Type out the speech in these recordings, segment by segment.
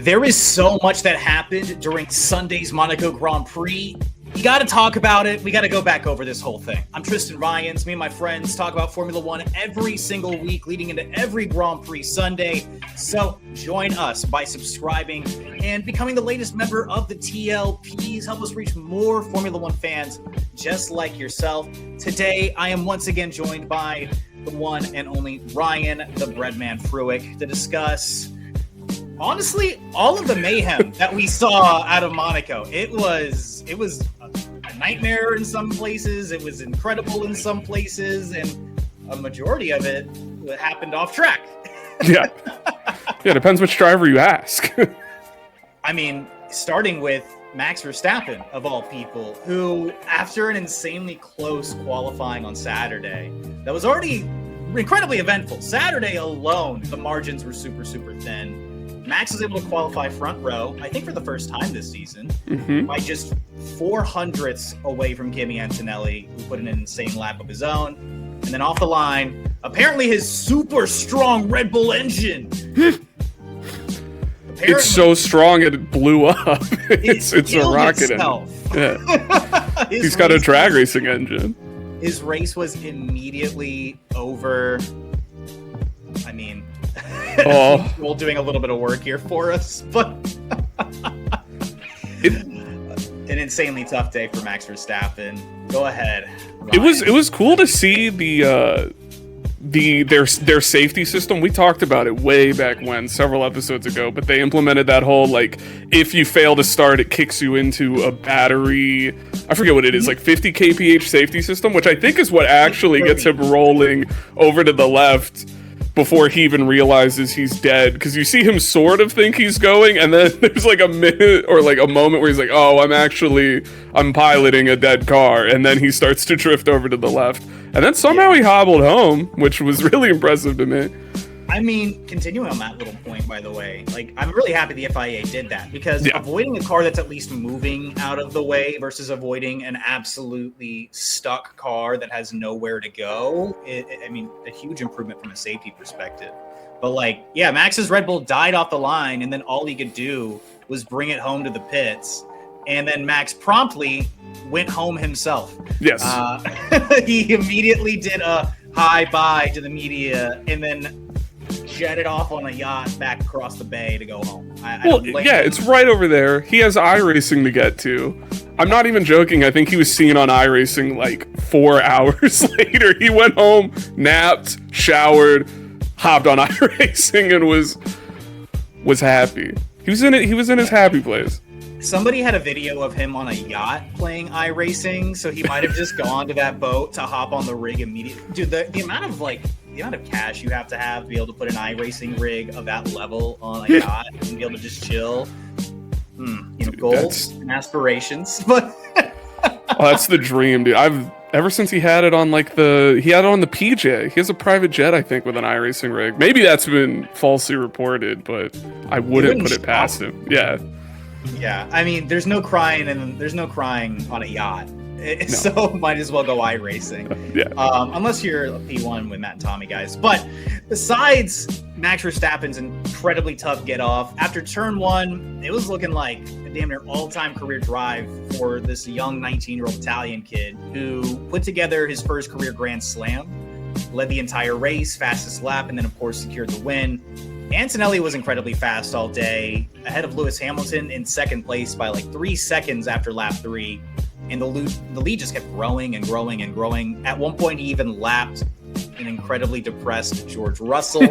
There is so much that happened during Sunday's Monaco Grand Prix. You got to talk about it. We got to go back over this whole thing. I'm Tristan Rines. Me and my friends talk about Formula One every single week leading into every Grand Prix Sunday. So join us by subscribing and becoming the latest member of the TLPs. Help us reach more Formula One fans just like yourself. Today, I am once again joined by the one and only Ryan, the Breadman Fruick, to discuss, honestly, all of the mayhem that we saw out of Monaco. It was a nightmare in some places. It was incredible in some places, and a majority of it happened off track. Yeah, depends which driver you ask. I mean, starting with Max Verstappen, of all people, who, after an insanely close qualifying on Saturday, that was already incredibly eventful. Saturday alone, the margins were super, super thin. Max was able to qualify front row, I think for the first time this season, by just 400ths away from Kimi Antonelli, who put in an insane lap of his own. And then off the line, apparently his super strong Red Bull engine. It's so strong it blew up. It's a rocket engine. Yeah. He's got a drag racing engine. His race was immediately over. I mean, Stroll doing a little bit of work here for us, but an insanely tough day for Max Verstappen. Go ahead, Ryan. It was cool to see their safety system. We talked about it way back when, several episodes ago, but they implemented that whole, like, if you fail to start, it kicks you into a battery, I forget what it is, like 50 kph safety system, which I think is what actually gets him rolling over to the left before he even realizes he's dead, because you see him sort of think he's going, and then there's like a minute or like a moment where he's like, oh, I'm piloting a dead car, and then he starts to drift over to the left, and then somehow he hobbled home, which was really impressive to me. I mean, continuing on that little point, by the way, like, I'm really happy the FIA did that, because avoiding a car that's at least moving out of the way versus avoiding an absolutely stuck car that has nowhere to go, I mean, a huge improvement from a safety perspective. But, like, yeah, Max's Red Bull died off the line, and then all he could do was bring it home to the pits. And then Max promptly went home himself. Yes. He immediately did a hi bye to the media, and then jetted off on a yacht back across the bay to go home. It's right over there. He has iRacing to get to. I'm not even joking. I think he was seen on iRacing like 4 hours later. He went home, napped, showered, hopped on iRacing, and was happy. He was in his happy place. Somebody had a video of him on a yacht playing iRacing, so he might have just gone to that boat to hop on the rig immediately. Dude, the amount of cash you have to be able to put an iRacing rig of that level on a yacht and be able to just chill. Goals and aspirations, but that's the dream, dude. Ever since he had it on on the PJ. He has a private jet, I think, with an iRacing rig. Maybe that's been falsely reported, but I wouldn't put it past him. Yeah. Yeah, I mean, there's no crying on a yacht. No. So might as well go iRacing. Yeah. Unless you're a P1 with Matt and Tommy, guys. But besides Max Verstappen's incredibly tough get off, after turn one, it was looking like a damn near all-time career drive for this young 19-year-old Italian kid who put together his first career Grand Slam, led the entire race, fastest lap, and then, of course, secured the win. Antonelli was incredibly fast all day, ahead of Lewis Hamilton in second place by like 3 seconds after lap 3. And the lead just kept growing and growing and growing. At one point, he even lapped an incredibly depressed George Russell,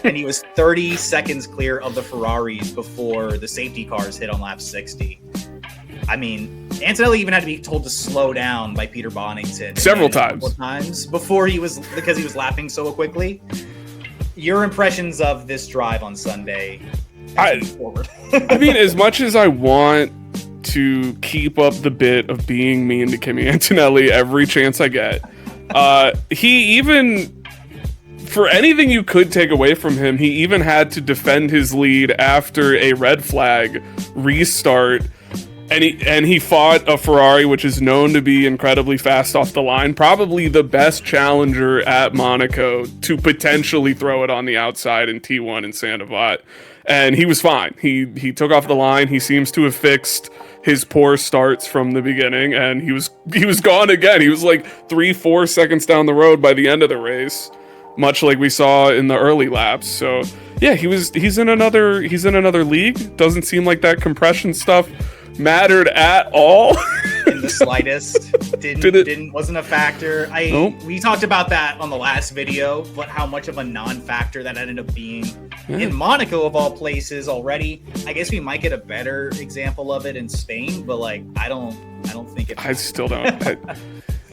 and he was 30 seconds clear of the Ferraris before the safety cars hit on lap 60. I mean, Antonelli even had to be told to slow down by Peter Bonington several times before because he was lapping so quickly. Your impressions of this drive on Sunday? Forward. I mean, as much as I want to keep up the bit of being mean to Kimi Antonelli every chance I get, he even, for anything you could take away from him, he even had to defend his lead after a red flag restart, and he fought a Ferrari which is known to be incredibly fast off the line, probably the best challenger at Monaco to potentially throw it on the outside in T1 in Saint-Avoid. and he was fine. He took off the line. He seems to have fixed his poor starts from the beginning, and he was gone again. He was like 3-4 seconds down the road by the end of the race, much like we saw in the early laps. So yeah, he's in another league. Doesn't seem like that compression stuff mattered at all. In the slightest. Wasn't a factor. We talked about that on the last video, but how much of a non-factor that ended up being in Monaco of all places already. I guess we might get a better example of it in Spain, but like I don't think it. I still don't.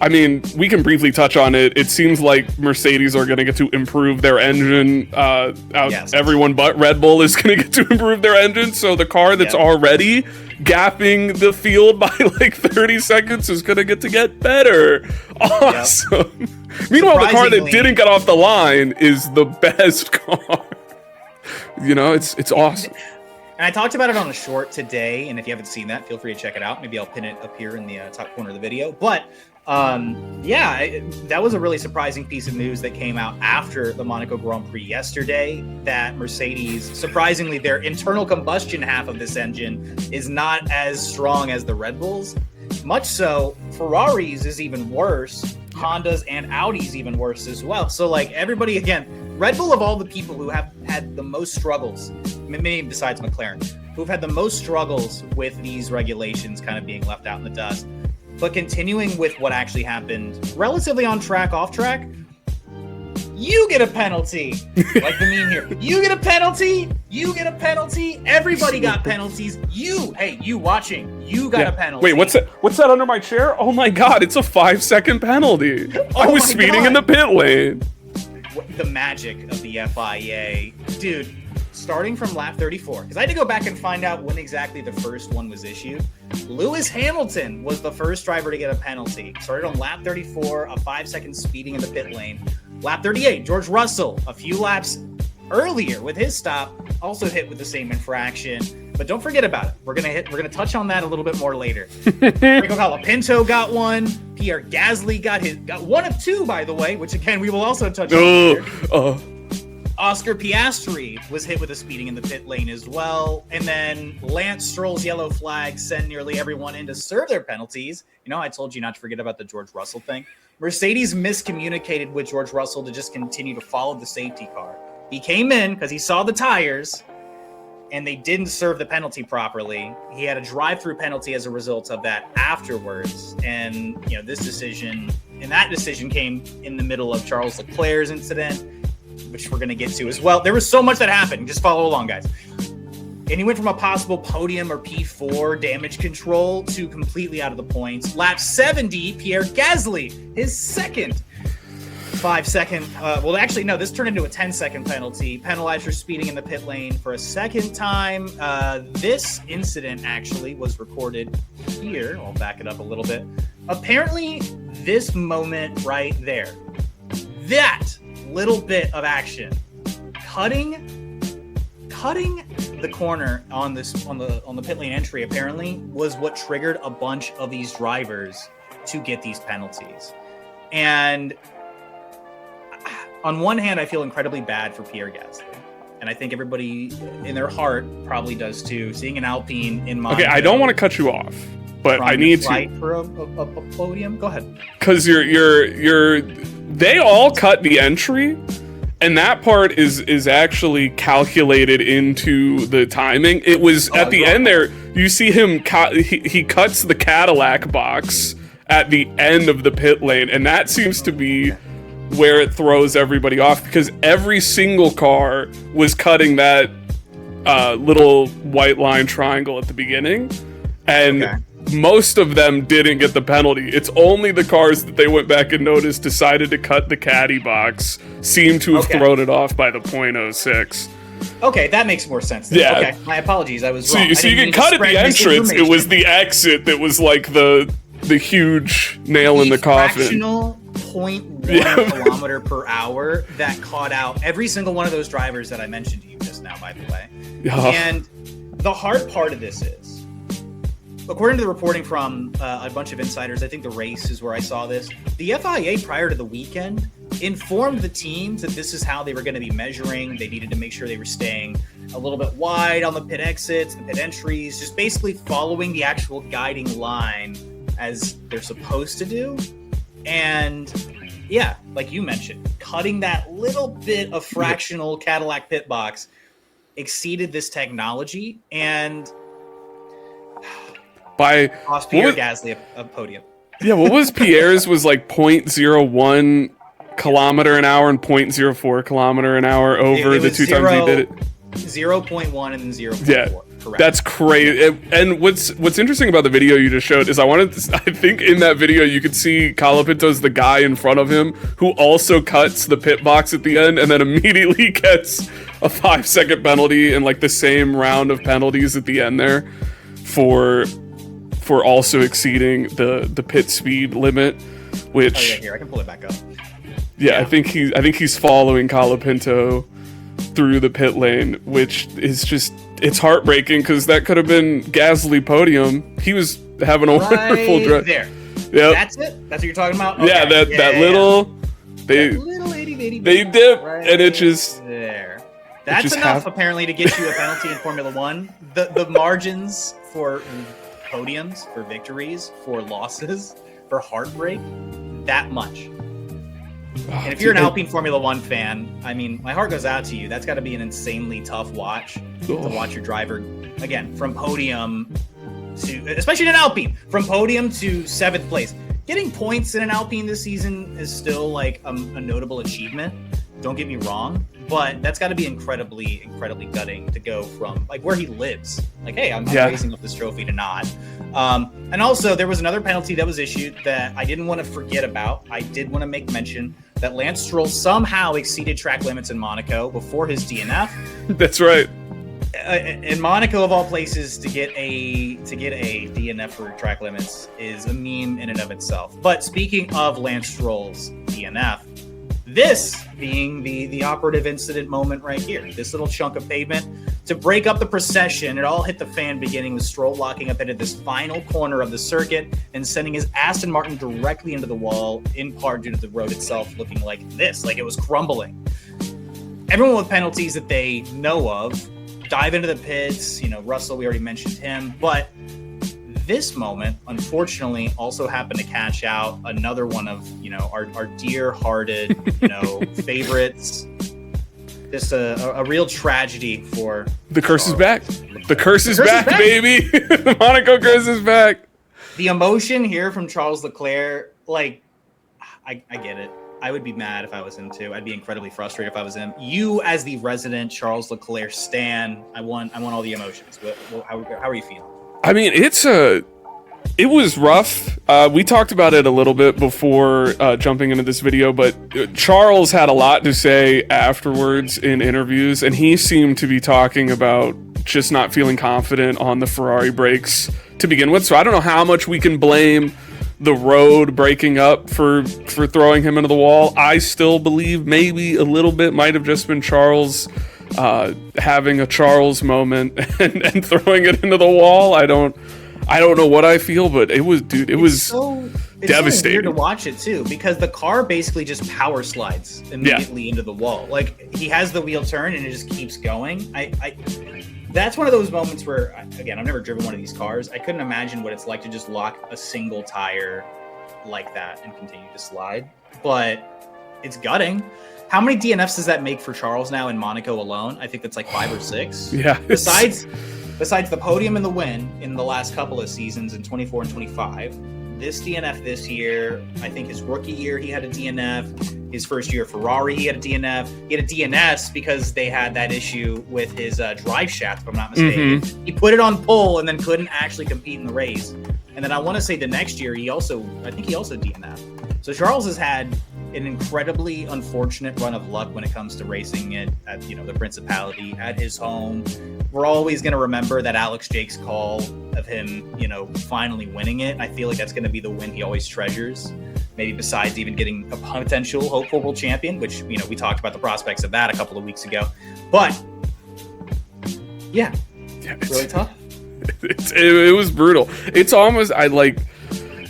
I mean, we can briefly touch on it. It seems like Mercedes are going to get to improve their engine. Yes. Everyone but Red Bull is going to get to improve their engine. So the car that's already gapping the field by like 30 seconds is going to get better. Awesome. Yep. Meanwhile, the car that didn't get off the line is the best car. You know, it's awesome. And I talked about it on a short today, and if you haven't seen that, feel free to check it out. Maybe I'll pin it up here in the top corner of the video. But that was a really surprising piece of news that came out after the Monaco Grand Prix yesterday, that Mercedes, surprisingly, their internal combustion half of this engine is not as strong as the Red Bulls. Much so, Ferrari's is even worse. Honda's and Audi's even worse as well. So like everybody, again, Red Bull, of all the people who have had the most struggles, maybe besides McLaren, who've had the most struggles with these regulations kind of being left out in the dust, but continuing with what actually happened relatively on track, off track, you get a penalty. Like the meme here. You get a penalty. You get a penalty. Everybody got penalties. You watching, you got a penalty. Wait, what's that? What's that under my chair? Oh my God, it's a 5-second penalty. I was speeding in the pit lane. The magic of the FIA. Dude, starting from lap 34, because I had to go back and find out when exactly the first one was issued. Lewis Hamilton was the first driver to get a penalty. Started on lap 34, a 5-second speeding in the pit lane. Lap 38, George Russell, a few laps earlier with his stop, also hit with the same infraction. But don't forget about it. We're gonna touch on that a little bit more later. Rico Colapinto got one. Pierre Gasly got one of two, by the way, which again we will also touch on later. Oscar Piastri was hit with a speeding in the pit lane as well. And then Lance Stroll's yellow flag sent nearly everyone in to serve their penalties. You know, I told you not to forget about the George Russell thing. Mercedes miscommunicated with George Russell to just continue to follow the safety car. He came in because he saw the tires and they didn't serve the penalty properly. He had a drive-through penalty as a result of that afterwards. And, you know, that decision came in the middle of Charles Leclerc's incident, which we're going to get to as well. There was so much that happened. Just follow along, guys. And he went from a possible podium or P4 damage control to completely out of the points. Lap 70, Pierre Gasly, his second 5-second. This turned into a 10-second penalty. Penalized for speeding in the pit lane for a second time. This incident actually was recorded here. I'll back it up a little bit. Apparently, this moment right there, that little bit of action, cutting the corner on the pit lane entry, apparently was what triggered a bunch of these drivers to get these penalties. And on one hand, I feel incredibly bad for Pierre Gasly, and I think everybody in their heart probably does too. Seeing an Alpine in Monaco. Okay, I don't want to cut you off, but I need to fight for a podium. Go ahead. Because they all cut the entry, and that part is actually calculated into the timing. It was at the end there. You see him. He cuts the Cadillac box at the end of the pit lane, and that seems to be where it throws everybody off, because every single car was cutting that little white line triangle at the beginning, and most of them didn't get the penalty. It's only the cars that they went back and noticed decided to cut the caddy box seem to have thrown it off by the .06. Okay, that makes more sense then. Yeah. Okay, my apologies. I was wrong. So you can cut at the entrance. It was the exit that was like the huge nail in the coffin. Fractional 0.1 kilometer per hour that caught out every single one of those drivers that I mentioned to you just now, by the way. And the hard part of this is, according to the reporting from a bunch of insiders, I think the race is where I saw this, the FIA prior to the weekend informed the teams that this is how they were going to be measuring. They needed to make sure they were staying a little bit wide on the pit exits, the pit entries, just basically following the actual guiding line as they're supposed to do. And yeah, like you mentioned, cutting that little bit of fractional Cadillac pit box exceeded this technology and lost Pierre Gasly a podium. Yeah, what was Pierre's was like 0.01 kilometer an hour and 0.04 kilometer an hour over the two times he did it. 0.1 and then 0.4. Yeah. Correct. That's crazy. And what's interesting about the video you just showed is I think in that video you could see Colapinto's the guy in front of him who also cuts the pit box at the end and then immediately gets a 5-second penalty and like the same round of penalties at the end there for also exceeding the pit speed limit, which here I can pull it back up. Yeah, I think he's following Colapinto through the pit lane, which is just, it's heartbreaking because that could have been Gasly podium. He was having a wonderful drive. There. Yep. That's it? That's what you're talking about? Okay. Yeah, that little itty they dip right and it just there. That's enough apparently to get you a penalty in Formula One. The margins for podiums, for victories, for losses, for heartbreak, that much. And if you're an Alpine Formula One fan, I mean, my heart goes out to you. That's got to be an insanely tough watch to watch your driver, again, from podium to, especially in an Alpine, from podium to 7th place. Getting points in an Alpine this season is still like a notable achievement. Don't get me wrong, but that's got to be incredibly, incredibly gutting to go from like where he lives. Like, hey, I'm raising up this trophy to not. And also, there was another penalty that was issued that I didn't want to forget about. I did want to make mention that Lance Stroll somehow exceeded track limits in Monaco before his DNF. That's right. In Monaco, of all places, to get a DNF for track limits is a meme in and of itself. But speaking of Lance Stroll's DNF, this being the operative incident moment right here, this little chunk of pavement to break up the procession. It all hit the fan, beginning with Stroll locking up into this final corner of the circuit and sending his Aston Martin directly into the wall, in part due to the road itself looking like this, like it was crumbling. Everyone with penalties that they know of dive into the pits. You know, Russell, we already mentioned him, but this moment, unfortunately, also happened to catch out another one of, you know, our dear-hearted, you know, favorites. Just a real tragedy for the curse is back. The curse is back, baby. The Monaco curse is back. The emotion here from Charles Leclerc, like, I get it. I would be mad if I was him too. I'd be incredibly frustrated if I was him. You, as the resident Charles Leclerc stan, I want all the emotions. How are you feeling? I mean, it was rough. We talked about it a little bit before jumping into this video, but Charles had a lot to say afterwards in interviews, and he seemed to be talking about just not feeling confident on the Ferrari brakes to begin with. So I don't know how much we can blame the road breaking up for throwing him into the wall. I still believe maybe a little bit might have just been Charles having a Charles moment and throwing it into the wall. I don't know what I feel, but it was devastating. So weird to watch it too, because the car basically just power slides immediately into the wall. Like, he has the wheel turn and it just keeps going. That's one of those moments where, again, I've never driven one of these cars. I couldn't imagine what it's like to just lock a single tire like that and continue to slide. But it's gutting. How many DNFs does that make for Charles now in Monaco alone? I think that's like 5 or 6. Yeah. Besides the podium and the win in the last couple of seasons in 24 and 25, this DNF this year, I think his rookie year he had a DNF. His first year at Ferrari, he had a DNF. He had a DNS because they had that issue with his drive shaft, if I'm not mistaken. Mm-hmm. He put it on pole and then couldn't actually compete in the race. And then I want to say the next year, I think he also DNF'd. So Charles has had an incredibly unfortunate run of luck when it comes to racing it at, you know, the Principality, at his home. We're always going to remember that Alex Jake's call of him, you know, finally winning it. I feel like that's going to be the win he always treasures. Maybe besides even getting a potential hopeful world champion, which, you know, we talked about the prospects of that a couple of weeks ago. But yeah, it's really tough. It was brutal. It's almost,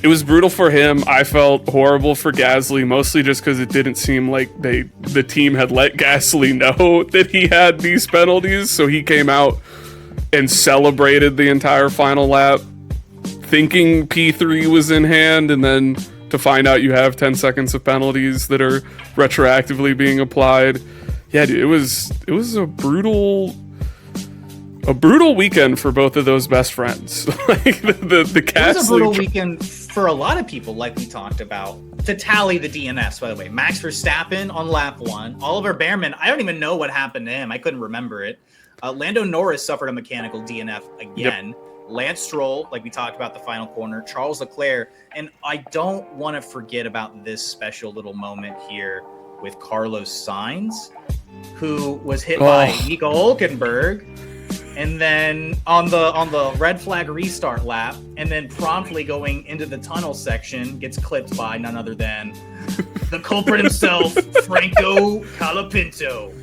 It was brutal for him. I felt horrible for Gasly, mostly just because it didn't seem like the team had let Gasly know that he had these penalties, so he came out and celebrated the entire final lap, thinking P3 was in hand, and then to find out you have 10 seconds of penalties that are retroactively being applied. Yeah, dude, it was a brutal weekend for both of those best friends. Like the Gasly. It was a brutal weekend for a lot of people, like we talked about. To tally the DNFs, by the way, Max Verstappen on lap 1, Oliver Behrman, I don't even know what happened to him. I couldn't remember it. Lando Norris suffered a mechanical DNF again. Yep. Lance Stroll, like we talked about the final corner, Charles Leclerc, and I don't want to forget about this special little moment here with Carlos Sainz, who was hit by Nico Hülkenberg, and then on the red flag restart lap, and then promptly going into the tunnel section, gets clipped by none other than the culprit himself, Franco Colapinto.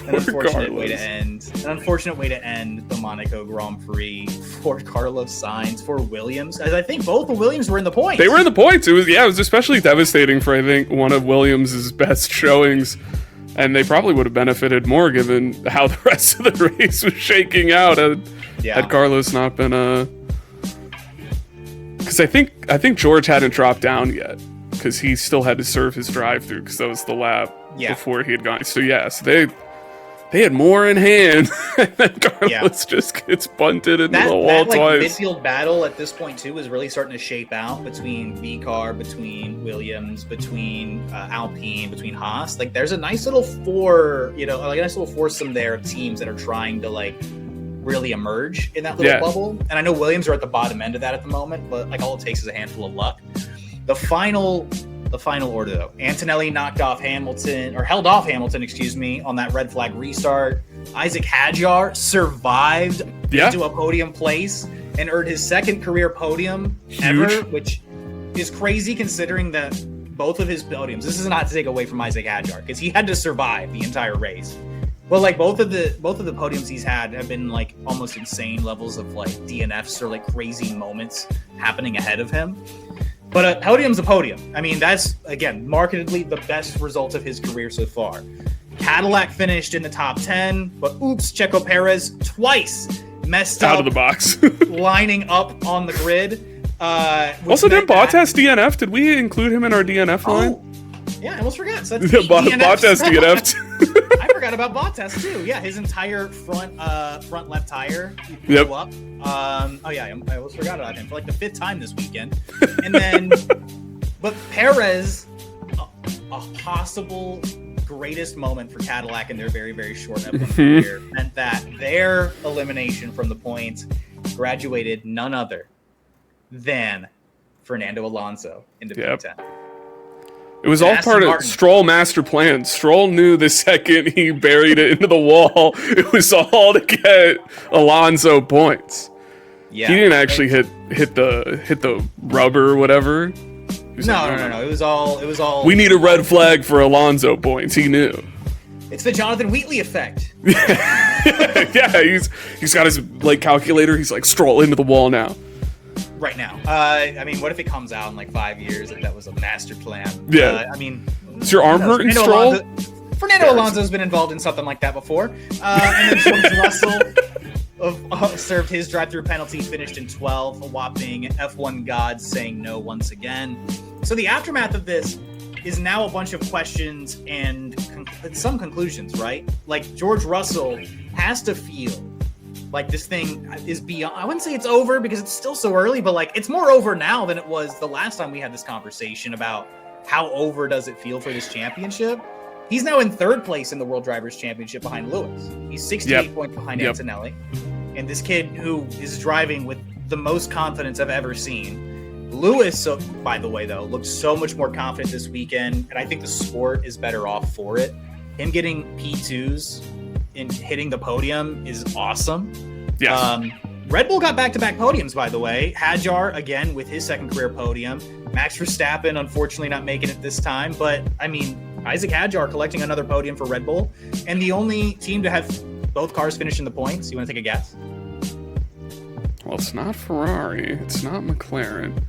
An unfortunate way to end the Monaco Grand Prix for Carlos Sainz, for Williams, as I think both the Williams were in the points. They were in the points. It was especially devastating for, I think, one of Williams' best showings, and they probably would have benefited more given how the rest of the race was shaking out had Carlos not been because I think George hadn't dropped down yet, because he still had to serve his drive-through, because that was the lap before he had gone. So yes, they had more in hand, and then Carlos just gets bunted into the wall twice. Midfield battle at this point too is really starting to shape out between VCAR, between Williams, between Alpine, between Haas. Like there's a nice little foursome there of teams that are trying to like really emerge in that little bubble. And I know Williams are at the bottom end of that at the moment, but like all it takes is a handful of luck. The final order, though. Antonelli held off Hamilton, on that red flag restart. Isaac Hadjar survived into a podium place and earned his second career podium ever, which is crazy considering that both of his podiums, this is not to take away from Isaac Hadjar, because he had to survive the entire race. But like both of the podiums he's had have been like almost insane levels of like DNFs or like crazy moments happening ahead of him. But a podium's a podium. I mean, that's, again, markedly the best result of his career so far. Cadillac finished in the top 10, but Checo Perez twice messed out up. Of the box. Lining up on the grid. Also, did Bottas DNF? Did we include him in our DNF line? Yeah, I almost forgot. So that's Bottas DNF'd. I forgot about Bottas too. Yeah, his entire front left tire blew up. I almost forgot about him for like the 5th time this weekend. And then, but Perez, a possible greatest moment for Cadillac in their very, very short F1 career, meant that their elimination from the points graduated none other than Fernando Alonso into P10. It was all part of Stroll master plan. Stroll knew the second he buried it into the wall, it was all to get Alonso points. Yeah, he didn't actually hit the rubber or whatever. No. It was all. We need a red flag for Alonso points. He knew. It's the Jonathan Wheatley effect. Yeah, he's got his like calculator. He's like, Stroll into the wall now. Right now. I mean, what if it comes out in like 5 years that was a master plan? Yeah. I mean, is your arm hurting, Stroll? Fernando Alonso's been involved in something like that before. And then George Russell served his drive-through penalty, finished in 12th, a whopping F1 gods saying no once again. So the aftermath of this is now a bunch of questions and some conclusions, right? Like George Russell has to feel like this thing is beyond. I wouldn't say it's over because it's still so early, but like it's more over now than it was the last time we had this conversation about how over does it feel for this championship. He's now in 3rd place in the World Drivers' Championship behind Lewis. He's 68 points behind Antonelli. And this kid who is driving with the most confidence I've ever seen. Lewis, by the way, though, looked so much more confident this weekend, and I think the sport is better off for it. Him getting P2s and hitting the podium is awesome. Yes. Red Bull got back-to-back podiums, by the way. Hadjar, again, with his second career podium. Max Verstappen, unfortunately, not making it this time. But, I mean, Isaac Hadjar collecting another podium for Red Bull. And the only team to have both cars finish in the points. You want to take a guess? Well, it's not Ferrari. It's not McLaren.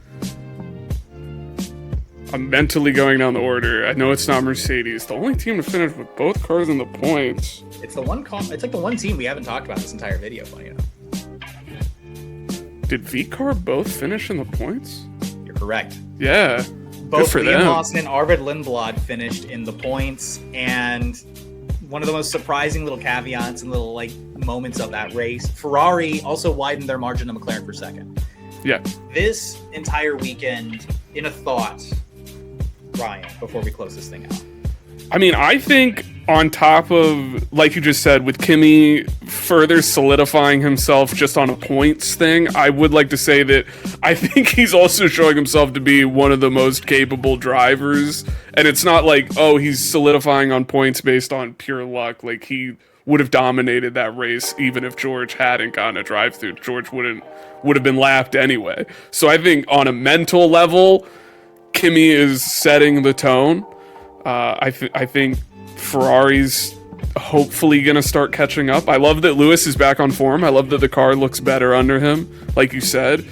I'm mentally going down the order. I know it's not Mercedes. The only team to finish with both cars in the points. It's the one. It's like the one team we haven't talked about this entire video. Funny enough. Did VCAR both finish in the points? You're correct. Yeah. Both Liam Lawson and Arvid Lindblad finished in the points, and one of the most surprising little caveats and little like moments of that race, Ferrari also widened their margin to McLaren for second. Yeah. This entire weekend, in a thought, Ryan, before we close this thing out. I mean, I think on top of, like you just said, with Kimi further solidifying himself just on a points thing, I would like to say that I think he's also showing himself to be one of the most capable drivers. And it's not like, oh, he's solidifying on points based on pure luck. Like, he would have dominated that race even if George hadn't gotten a drive-through. George would have been lapped anyway. So I think on a mental level, Kimi is setting the tone. I think Ferrari's hopefully going to start catching up. I love that Lewis is back on form. I love that the car looks better under him, like you said.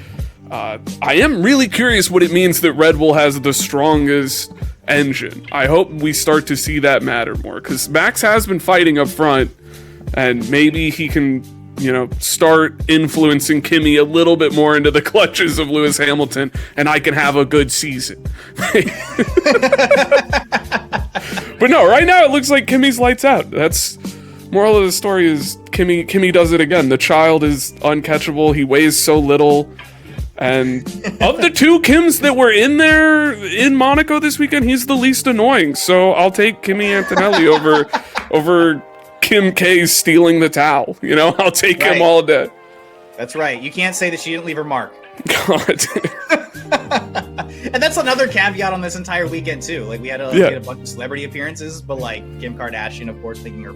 I am really curious what it means that Red Bull has the strongest engine. I hope we start to see that matter more, because Max has been fighting up front, and maybe he can, start influencing Kimi a little bit more into the clutches of Lewis Hamilton, and I can have a good season. But no, right now it looks like Kimi's lights out. That's moral of the story is Kimi does it again. The child is uncatchable. He weighs so little. And of the two Kims that were in there in Monaco this weekend, he's the least annoying. So I'll take Kimi Antonelli over Kim K stealing the towel. I'll take him all day. That's right. You can't say that she didn't leave her mark. God. And that's another caveat on this entire weekend too. Like we had a bunch of celebrity appearances, but like Kim Kardashian, of course, taking her.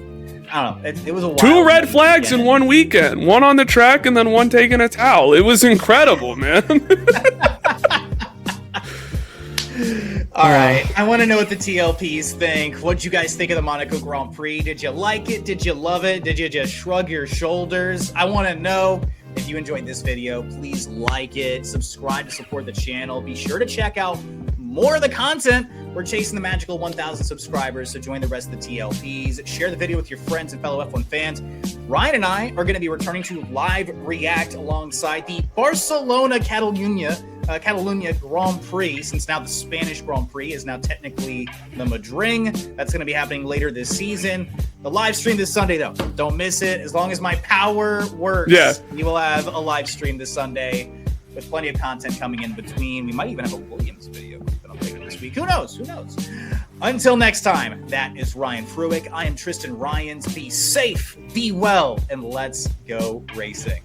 I don't know. It was a wild 2 red flags in one weekend. One on the track and then one taking a towel. It was incredible, man. All right. I want to know what the TLPs think. What'd you guys think of the Monaco Grand Prix? Did you like it? Did you love it? Did you just shrug your shoulders? I want to know. If you enjoyed this video, please like it, subscribe to support the channel. Be sure to check out more of the content. We're chasing the magical 1,000 subscribers, so join the rest of the TLPs. Share the video with your friends and fellow F1 fans. Ryan and I are going to be returning to live react alongside the Barcelona Catalunya Grand Prix, since now the Spanish Grand Prix is now technically the Madrid. That's going to be happening later this season. The live stream this Sunday, though, don't miss it. As long as my power works, you will have a live stream this Sunday with plenty of content coming in between. We might even have a Williams video later this week. Who knows? Until next time, that is Ryan Fruick. I am Tristan Ryans. Be safe, be well, and let's go racing.